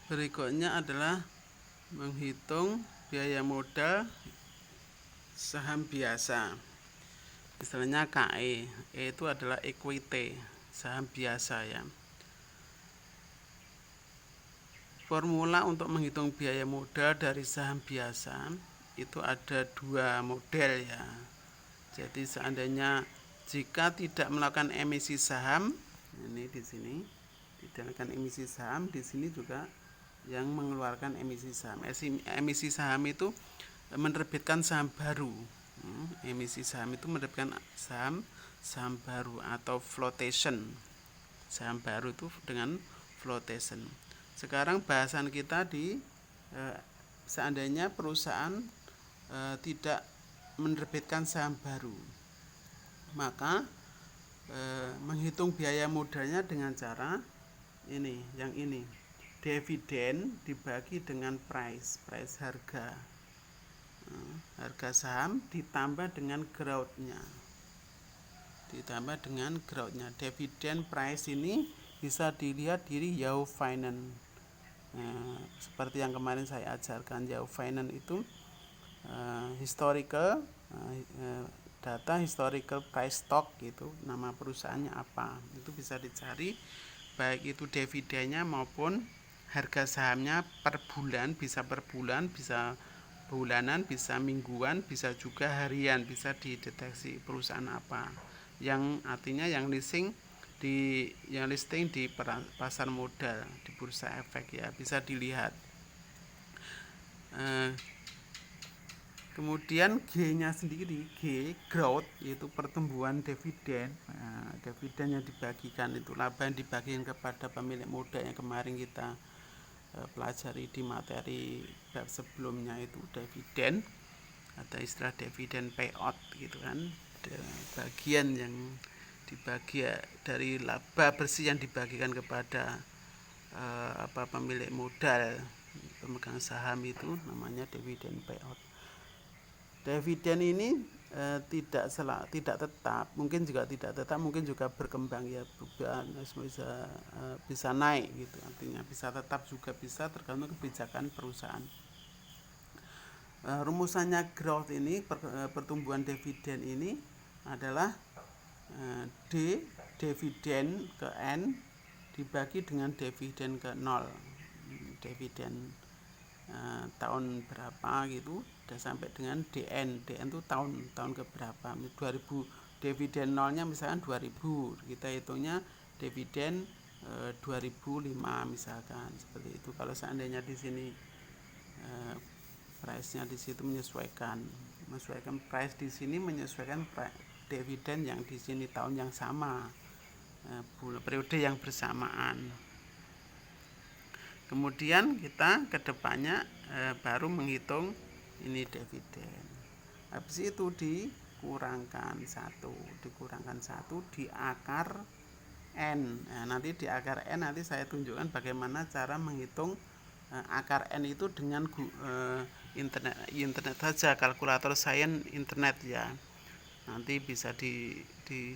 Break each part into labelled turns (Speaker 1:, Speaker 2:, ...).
Speaker 1: Berikutnya adalah menghitung biaya modal saham biasa. Istilahnya KE. E itu adalah equity, saham biasa ya. Formula untuk menghitung biaya modal dari saham biasa itu ada dua model ya. Jadi seandainya jika tidak melakukan emisi saham, ini di sini tidak melakukan emisi saham, di sini juga yang mengeluarkan emisi saham. Emisi saham itu menerbitkan saham baru. Emisi saham itu menerbitkan saham baru atau flotation. Saham baru itu dengan flotation. Sekarang bahasan kita di seandainya perusahaan tidak menerbitkan saham baru, maka menghitung biaya modalnya dengan cara ini, yang ini. Dividen dibagi dengan price harga. Harga saham ditambah dengan growth-nya. Dividen price ini bisa dilihat di Yahoo Finance. Seperti yang kemarin saya ajarkan, Yahoo Finance itu historical data historical price stock, gitu nama perusahaannya apa, itu bisa dicari, baik itu dividennya maupun harga sahamnya per bulan, bisa bulanan, bisa mingguan, bisa juga harian, bisa dideteksi perusahaan apa, yang artinya yang listing di pasar modal, di bursa efek ya, bisa dilihat. Kemudian G-nya sendiri, G growth, yaitu pertumbuhan dividen. Dividen yang dibagikan itu laba yang dibagikan kepada pemilik modal yang kemarin kita pelajari di materi bab sebelumnya, itu dividen atau istilah dividen payout gitu kan. Bagian yang dibagi dari laba bersih yang dibagikan kepada pemilik modal, pemegang saham, itu namanya dividen payout. Dividen ini tidak tetap, mungkin juga tidak tetap, mungkin juga berkembang ya, bisa naik gitu, artinya bisa tetap juga bisa, tergantung kebijakan perusahaan. Rumusannya growth ini, pertumbuhan dividen ini adalah D dividen ke N dibagi dengan dividen ke 0. Dividen tahun berapa gitu, udah sampai dengan DN itu tahun ke berapa, 2000, dividen nolnya misalkan 2000, kita hitungnya dividen 2005 misalkan, seperti itu. Kalau seandainya di sini price-nya di situ menyesuaikan price di sini, menyesuaikan dividen yang di sini tahun yang sama, periode yang bersamaan. Kemudian kita kedepannya baru menghitung ini dividen. Habis itu dikurangkan 1 di akar N. Nanti di akar N nanti saya tunjukkan bagaimana cara menghitung akar N itu dengan internet saja, kalkulator sains internet ya. Nanti bisa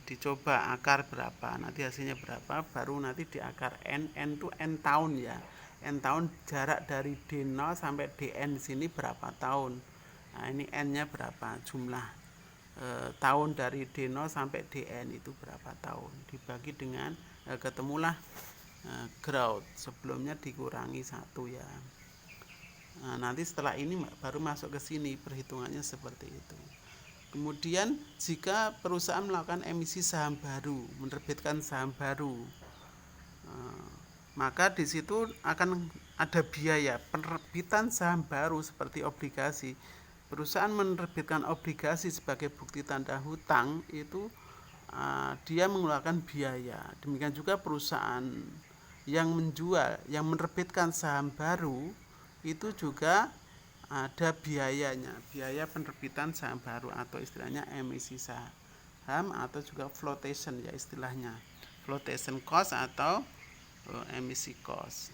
Speaker 1: dicoba akar berapa, nanti hasilnya berapa, baru nanti di akar N itu N tahun ya. N tahun, jarak dari D0 sampai DN di sini berapa tahun. Nah, ini N-nya berapa, jumlah tahun dari D0 sampai DN itu berapa tahun, dibagi dengan ketemulah growth, sebelumnya dikurangi 1 ya. Nah, nanti setelah ini baru masuk ke sini, perhitungannya seperti itu. Kemudian jika perusahaan melakukan emisi saham baru, menerbitkan saham baru, maka di situ akan ada biaya penerbitan saham baru seperti obligasi. Perusahaan menerbitkan obligasi sebagai bukti tanda hutang, itu dia mengeluarkan biaya. Demikian juga perusahaan yang menjual, yang menerbitkan saham baru, itu juga ada biayanya, biaya penerbitan saham baru atau istilahnya emisi saham, atau juga flotation ya istilahnya, flotation cost atau emisi cost,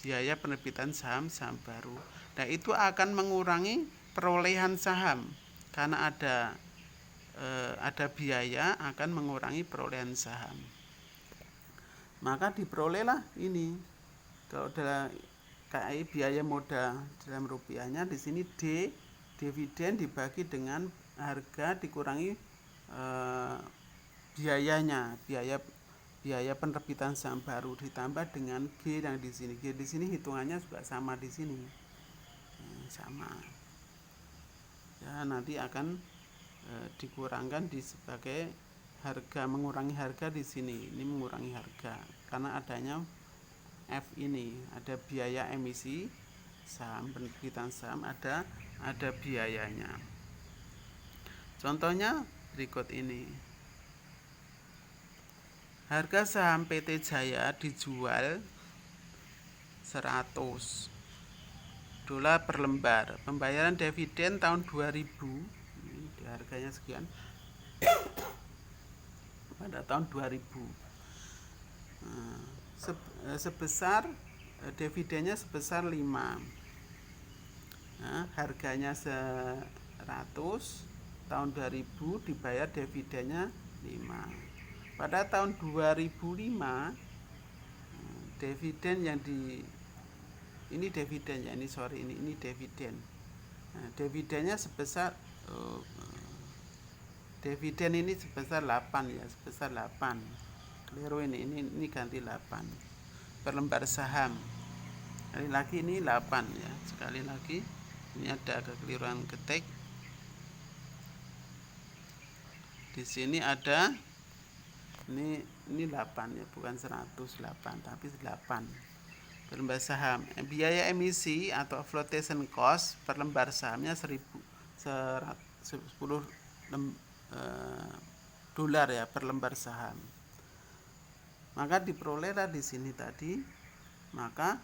Speaker 1: biaya penerbitan saham baru. Nah, itu akan mengurangi perolehan saham, karena ada biaya akan mengurangi perolehan saham. Maka diperolehlah ini, kalau KI biaya modal dalam rupiahnya, di sini D dividen dibagi dengan harga dikurangi biayanya, biaya penerbitan saham baru ditambah dengan G yang di sini. G di sini hitungannya juga sama di sini. Sama. Ya, nanti akan dikurangkan sebagai harga, mengurangi harga di sini. Ini mengurangi harga karena adanya F ini, ada biaya emisi saham, penerbitan saham, ada biayanya. Contohnya berikut ini. Harga saham PT Jaya dijual 100 dolar per lembar. Pembayaran dividen tahun 2000, ini harganya sekian, pada tahun 2000. Sebesar dividennya sebesar 5. Nah, harganya 100, tahun 2000 dibayar dividennya 5. Pada tahun 2005 dividen yang ini dividen ya, ini dividen. Nah, dividennya sebesar dividen ini sebesar 8 ya, sebesar 8. Keliru ini ganti 8 per lembar saham. Sekali lagi ini 8 ya. Sekali lagi ini ada kekeliruan ketik. Di sini ada ini 8 ya, bukan 108 tapi 8 per lembar saham. Biaya emisi atau flotation cost per lembar sahamnya 10 dolar ya per lembar saham. Maka diperolehlah di sini tadi, maka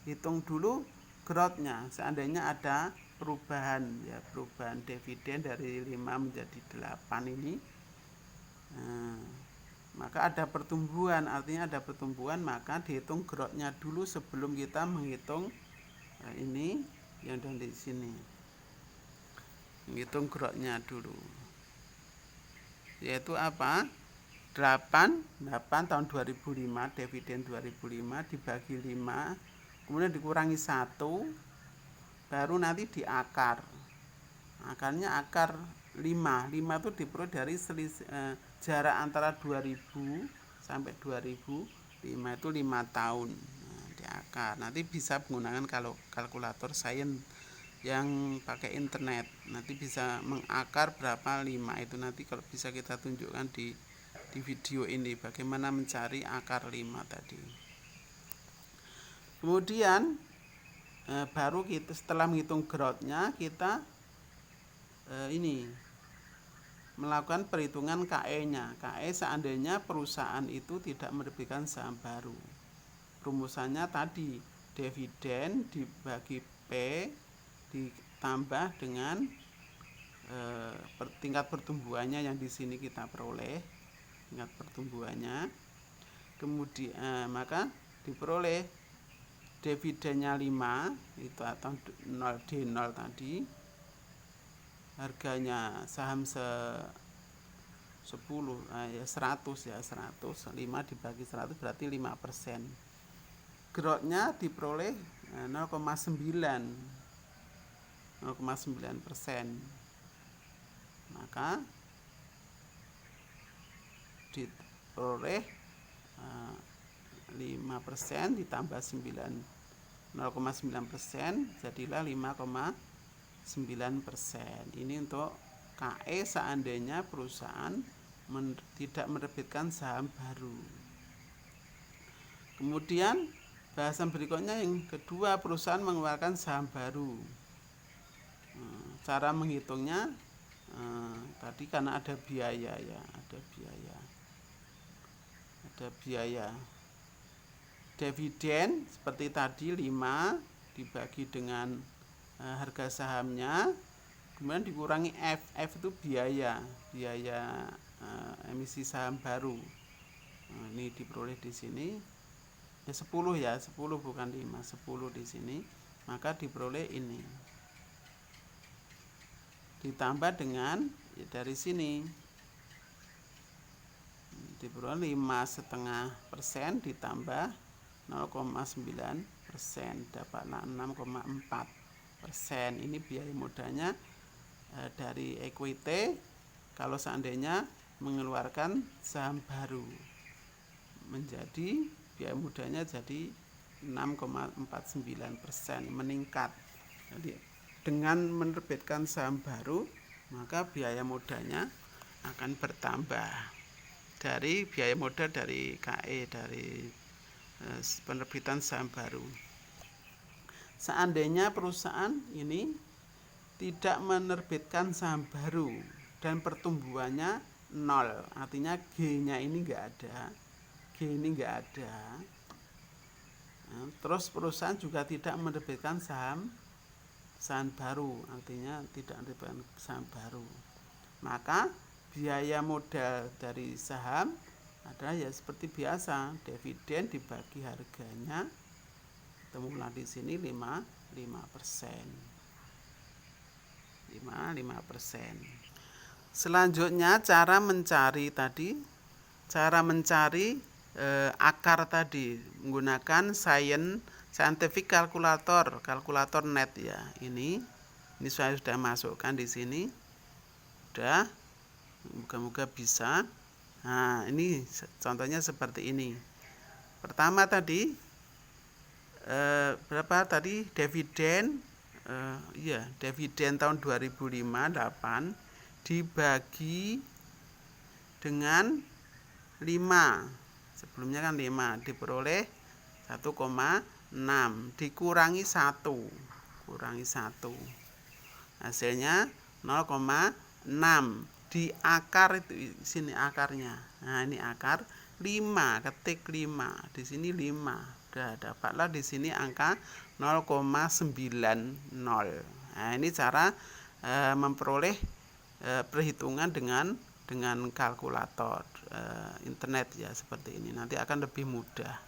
Speaker 1: hitung dulu growth-nya. Seandainya ada perubahan ya, perubahan dividen dari 5 menjadi 8 ini, maka ada pertumbuhan, artinya ada pertumbuhan, maka dihitung growth-nya dulu sebelum kita menghitung ini yang ada di sini. Menghitung growth-nya dulu. Yaitu apa? 8 tahun 2005, dividen 2005 dibagi 5, kemudian dikurangi 1, baru nanti diakar. Akarnya akar 5 itu diperoleh dari jarak antara 2000 sampai 2005 itu 5 tahun. Nah, diakar. Nanti bisa menggunakan kalkulator sains yang pakai internet. Nanti bisa mengakar berapa 5 itu, nanti kalau bisa kita tunjukkan di video ini bagaimana mencari akar 5 tadi. Kemudian baru kita setelah menghitung growth-nya, kita ini melakukan perhitungan KE-nya. KE seandainya perusahaan itu tidak menerbitkan saham baru. Rumusannya tadi dividen dibagi P ditambah dengan tingkat pertumbuhannya yang di sini kita peroleh, tingkat pertumbuhannya. Kemudian maka diperoleh dividennya 5 itu atau 0 D0 tadi. Harganya saham 100 ya, 100 5 dibagi 100 berarti 5%. Growth-nya diperoleh 0,9%. Maka diperoleh 5% ditambah 0,9%, jadilah 5,9%. Ini untuk KE seandainya perusahaan tidak menerbitkan saham baru. Kemudian bahasan berikutnya yang kedua, perusahaan mengeluarkan saham baru. Cara menghitungnya tadi karena ada biaya ya, ada biaya. Dividen seperti tadi 5 dibagi dengan harga sahamnya, kemudian dikurangi F itu biaya emisi saham baru. Ini diperoleh di sini ya 10 bukan 5, 10 di sini, maka diperoleh ini. Ditambah dengan ya dari sini diperoleh 5,5% ditambah 0,9%, dapatlah 6,4%. Ini biaya modalnya dari equity kalau seandainya mengeluarkan saham baru, menjadi biaya modalnya jadi 6,49%, meningkat. Jadi dengan menerbitkan saham baru, maka biaya modalnya akan bertambah dari biaya modal dari KE, dari penerbitan saham baru. Seandainya perusahaan ini tidak menerbitkan saham baru dan pertumbuhannya 0, artinya G-nya ini enggak ada, G ini enggak ada. Nah, terus perusahaan juga tidak menerbitkan saham baru, artinya tidak menerbitkan saham baru. Maka biaya modal dari saham adalah ya seperti biasa, dividen dibagi harganya, temulah di sini 5%. Selanjutnya cara mencari akar tadi menggunakan scientific kalkulator net ya. Ini saya sudah masukkan di sini. Sudah, moga-moga bisa. Nah, ini contohnya seperti ini. Pertama tadi berapa tadi dividen? Dividen tahun 2005 8 dibagi dengan 5. Sebelumnya kan 5 diperoleh 1,6 dikurangi 1. Hasilnya 0,6. Di akar itu sini akarnya. Nah, ini akar 5, ketik 5. Di sini 5. Udah dapatlah di sini angka 0,90. Nah, ini cara memperoleh perhitungan dengan kalkulator internet ya, seperti ini. Nanti akan lebih mudah.